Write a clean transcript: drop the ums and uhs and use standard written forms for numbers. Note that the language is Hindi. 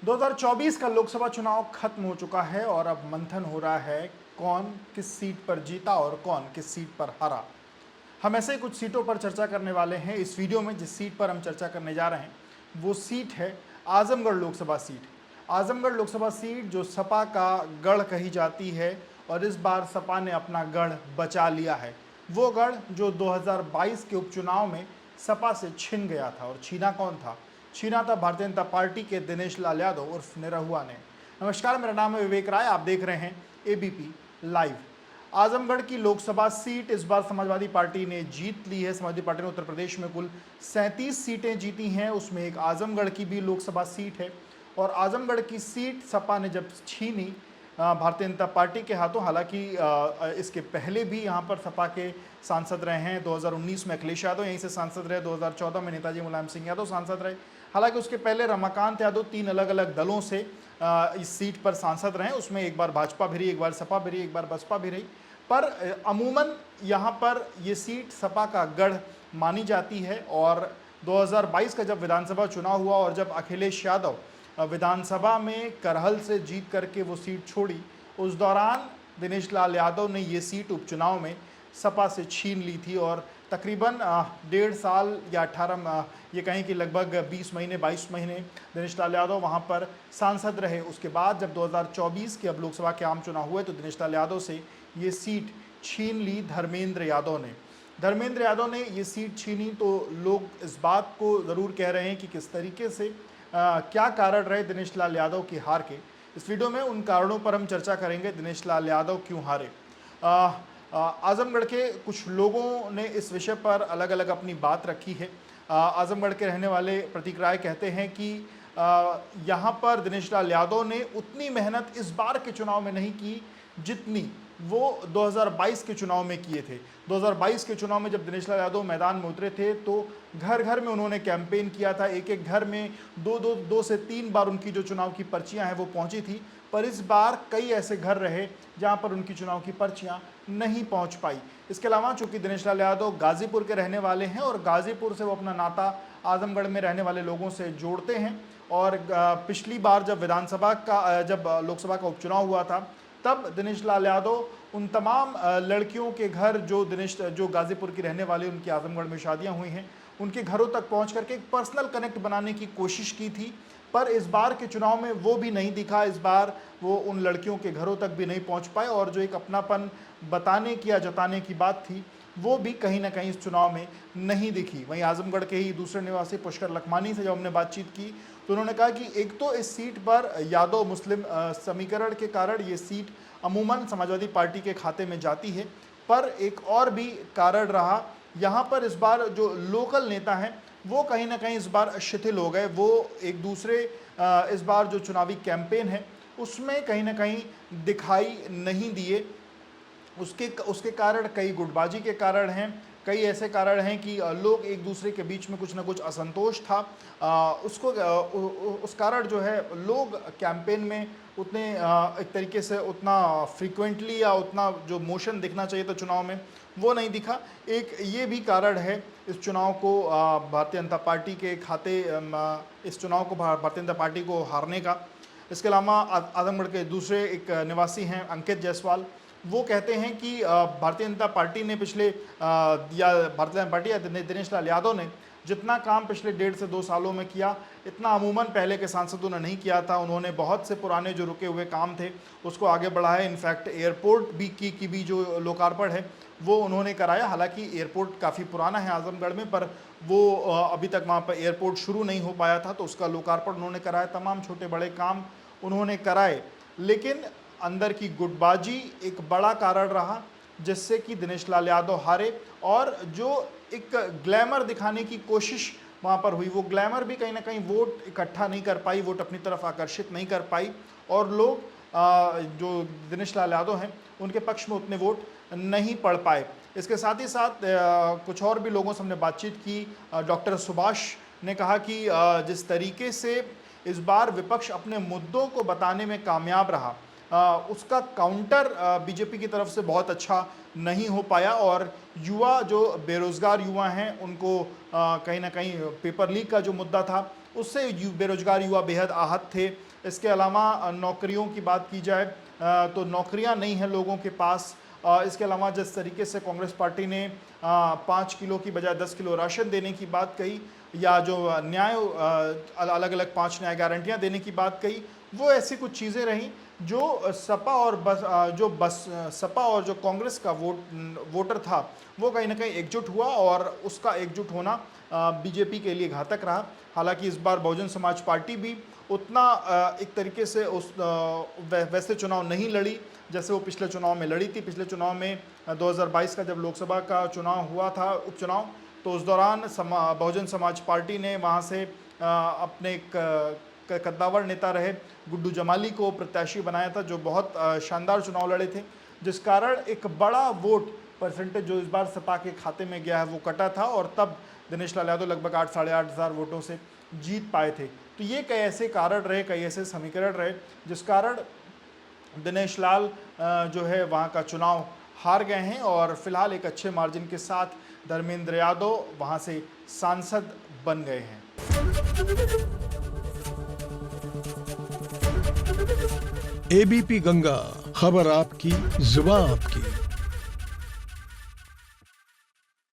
2024 का लोकसभा चुनाव खत्म हो चुका है और अब मंथन हो रहा है कौन किस सीट पर जीता और कौन किस सीट पर हारा। हम ऐसे ही कुछ सीटों पर चर्चा करने वाले हैं। इस वीडियो में जिस सीट पर हम चर्चा करने जा रहे हैं वो सीट है आजमगढ़ लोकसभा सीट। आजमगढ़ लोकसभा सीट जो सपा का गढ़ कही जाती है और इस बार सपा ने अपना गढ़ बचा लिया है। वो गढ़ जो 2022 के उपचुनाव में सपा से छिन गया था। और छीना कौन था? छीना था भारतीय जनता पार्टी के दिनेश लाल यादव उर्फ निरहुआ ने। नमस्कार, मेरा नाम है विवेक राय, आप देख रहे हैं एबीपी लाइव। आजमगढ़ की लोकसभा सीट इस बार समाजवादी पार्टी ने जीत ली है। समाजवादी पार्टी ने उत्तर प्रदेश में कुल 37 सीटें जीती हैं, उसमें एक आजमगढ़ की भी लोकसभा सीट है। और आजमगढ़ की सीट सपा ने जब छीनी भारतीय जनता पार्टी के हाथों, हालांकि इसके पहले भी यहाँ पर सपा के सांसद रहे हैं। 2019 में अखिलेश यादव यहीं से सांसद रहे, 2014 में नेताजी मुलायम सिंह यादव सांसद रहे। हालांकि उसके पहले रमाकांत यादव 3 अलग अलग दलों से इस सीट पर सांसद रहे। उसमें एक बार भाजपा भी रही, एक बार सपा भी रही, एक बार बसपा भी रही। पर अमूमन यहाँ पर ये सीट सपा का गढ़ मानी जाती है। और 2022 का जब विधानसभा चुनाव हुआ और जब अखिलेश यादव विधानसभा में करहल से जीत करके वो सीट छोड़ी, उस दौरान दिनेश लाल यादव ने ये सीट उपचुनाव में सपा से छीन ली थी। और तकरीबन 1.5 साल या 18 ये कहें कि लगभग 20 महीने 22 महीने दिनेश लाल यादव वहाँ पर सांसद रहे। उसके बाद जब 2024 के अब लोकसभा के आम चुनाव हुए तो दिनेश लाल यादव से ये सीट छीन ली धर्मेंद्र यादव ने। धर्मेंद्र यादव ने ये सीट छीनी तो लोग इस बात को ज़रूर कह रहे हैं कि किस तरीके से क्या कारण रहे दिनेश लाल यादव की हार के। इस वीडियो में उन कारणों पर हम चर्चा करेंगे, दिनेश लाल यादव क्यों हारे। आजमगढ़ के कुछ लोगों ने इस विषय पर अलग अलग अपनी बात रखी है। आजमगढ़ के रहने वाले प्रतीक राय कहते हैं कि यहाँ पर दिनेश लाल यादव ने उतनी मेहनत इस बार के चुनाव में नहीं की जितनी वो 2022 के चुनाव में किए थे। 2022 के चुनाव में जब दिनेश लाल यादव मैदान में उतरे थे तो घर घर में उन्होंने कैंपेन किया था। एक एक घर में दो से तीन बार उनकी जो चुनाव की पर्चियां हैं वो पहुंची थी। पर इस बार कई ऐसे घर रहे जहां पर उनकी चुनाव की पर्चियां नहीं पहुंच पाई। इसके अलावा चूंकि दिनेश लाल यादव गाजीपुर के रहने वाले हैं और गाजीपुर से वो अपना नाता आजमगढ़ में रहने वाले लोगों से जोड़ते हैं। और पिछली बार जब जब लोकसभा का उपचुनाव हुआ था तब दिनेश लाल यादव उन तमाम लड़कियों के घर जो गाजीपुर की रहने वाली उनकी आजमगढ़ में शादियां हुई हैं, उनके घरों तक पहुंच करके एक पर्सनल कनेक्ट बनाने की कोशिश की थी। पर इस बार के चुनाव में वो भी नहीं दिखा। इस बार वो उन लड़कियों के घरों तक भी नहीं पहुंच पाए और जो एक अपनापन बताने की या जताने की बात थी वो भी कहीं ना कहीं इस चुनाव में नहीं दिखी। वहीं आजमगढ़ के ही दूसरे निवासी पुष्कर लखमानी से जब हमने बातचीत की तो उन्होंने कहा कि एक तो इस सीट पर यादव मुस्लिम समीकरण के कारण ये सीट अमूमन समाजवादी पार्टी के खाते में जाती है। पर एक और भी कारण रहा, यहाँ पर इस बार जो लोकल नेता हैं वो कहीं ना कहीं इस बार शिथिल हो गए। वो एक दूसरे इस बार जो चुनावी कैंपेन है उसमें कहीं ना कहीं दिखाई नहीं दिए। उसके कारण कई गुटबाजी के कारण हैं, कई ऐसे कारण हैं कि लोग एक दूसरे के बीच में कुछ ना कुछ असंतोष था। उस कारण जो है लोग कैंपेन में उतने एक तरीके से उतना फ्रीक्वेंटली या उतना जो मोशन दिखना चाहिए था चुनाव में वो नहीं दिखा। एक ये भी कारण है इस चुनाव को भारतीय जनता पार्टी के खाते इस चुनाव को भारतीय जनता पार्टी को हारने का। इसके अलावा आजमगढ़ के दूसरे एक निवासी हैं अंकित जायसवाल, वो कहते हैं कि भारतीय जनता पार्टी ने भारतीय जनता पार्टी या दिनेश लाल यादव ने जितना काम पिछले 1.5 से 2 सालों में किया इतना अमूमन पहले के सांसदों ने नहीं किया था। उन्होंने बहुत से पुराने जो रुके हुए काम थे उसको आगे बढ़ाया। इनफैक्ट एयरपोर्ट भी की भी जो लोकार्पण है वो उन्होंने कराया। हालांकि एयरपोर्ट काफ़ी पुराना है आजमगढ़ में, पर वो अभी तक वहाँ पर एयरपोर्ट शुरू नहीं हो पाया था तो उसका लोकार्पण उन्होंने कराया। तमाम छोटे बड़े काम उन्होंने कराए। लेकिन अंदर की गुटबाजी एक बड़ा कारण रहा जिससे कि दिनेश लाल यादव हारे। और जो एक ग्लैमर दिखाने की कोशिश वहाँ पर हुई वो ग्लैमर भी कहीं ना कहीं वोट इकट्ठा नहीं कर पाई, वोट अपनी तरफ आकर्षित नहीं कर पाई। और लोग जो दिनेश लाल यादव हैं उनके पक्ष में उतने वोट नहीं पड़ पाए। इसके साथ ही साथ कुछ और भी लोगों से हमने बातचीत की। डॉक्टर सुभाष ने कहा कि जिस तरीके से इस बार विपक्ष अपने मुद्दों को बताने में कामयाब रहा उसका काउंटर बीजेपी की तरफ से बहुत अच्छा नहीं हो पाया। और युवा जो बेरोजगार युवा हैं उनको कहीं ना कहीं पेपर लीक का जो मुद्दा था उससे बेरोजगार युवा बेहद आहत थे। इसके अलावा नौकरियों की बात की जाए तो नौकरियां नहीं हैं लोगों के पास। इसके अलावा जिस तरीके से कांग्रेस पार्टी ने 5 किलो की बजाय 10 किलो राशन देने की बात कही, या जो न्याय अलग अलग 5 न्याय गारंटियां देने की बात कही, वो ऐसी कुछ चीज़ें रहीं जो सपा और जो कांग्रेस का वोटर था वो कहीं ना कहीं एकजुट हुआ, और उसका एकजुट होना बीजेपी के लिए घातक रहा। हालांकि इस बार बहुजन समाज पार्टी भी उतना एक तरीके से वैसे चुनाव नहीं लड़ी जैसे वो पिछले चुनाव में लड़ी थी। पिछले चुनाव में 2022 का जब लोकसभा का चुनाव हुआ था, उपचुनाव, तो उस दौरान बहुजन समाज पार्टी ने वहाँ से अपने एक कद्दावर नेता रहे गुड्डू जमाली को प्रत्याशी बनाया था, जो बहुत शानदार चुनाव लड़े थे, जिस कारण एक बड़ा वोट परसेंटेज जो इस बार सपा के खाते में गया है वो कटा था, और तब दिनेश लाल यादव लगभग 8 साढ़े 8 हज़ार वोटों से जीत पाए थे। तो ये कई ऐसे कारण रहे, कई ऐसे समीकरण रहे जिस कारण दिनेश लाल जो है वहाँ का चुनाव हार गए हैं, और फिलहाल एक अच्छे मार्जिन के साथ धर्मेंद्र यादव वहाँ से सांसद बन गए हैं। एबीपी गंगा, खबर आपकी, जुबान आपकी।